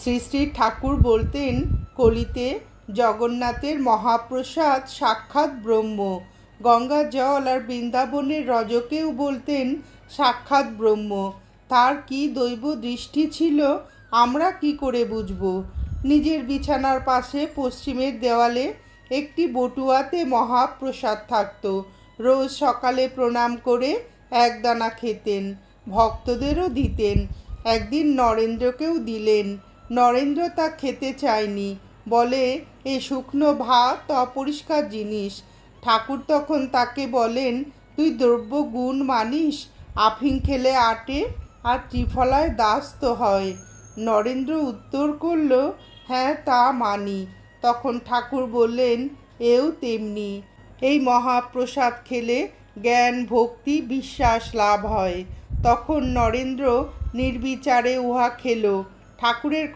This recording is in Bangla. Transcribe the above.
শ্রী শ্রী ঠাকুর বলতেন, কলিতে জগন্নাথের মহাপ্রসাদ সাক্ষাৎ ব্রহ্ম। গঙ্গার জল আর বৃন্দাবনের রজকেও বলতেন সাক্ষাৎ ব্রহ্ম। তার কি দৈব দৃষ্টি ছিল আমরা কি করে বুঝব? নিজের বিছানার পাশে পশ্চিমের দেওয়ালে একটি বটুয়াতে মহাপ্রসাদ থাকত। রোজ সকালে প্রণাম করে একদানা খেতেন, ভক্তদেরও দিতেন। একদিন নরেন্দ্রকেও দিলেন। নরেন্দ্র তা খেতে চায়নি, বলে এ শুকনো ভাত অপরিষ্কার জিনিস। ঠাকুর তখন তাকে বলেন, তুই দ্রব্য গুণ মানিস? আফিং খেলে আটে আর ত্রিফলায় দাস তো হয়। নরেন্দ্র উত্তর করল, হ্যাঁ তা মানি। তখন ঠাকুর বললেন, এও তেমনি। এই মহাপ্রসাদ খেলে জ্ঞান, ভক্তি, বিশ্বাস লাভ হয়। তখন নরেন্দ্র নির্বিচারে উহা খেল। ঠাকুরের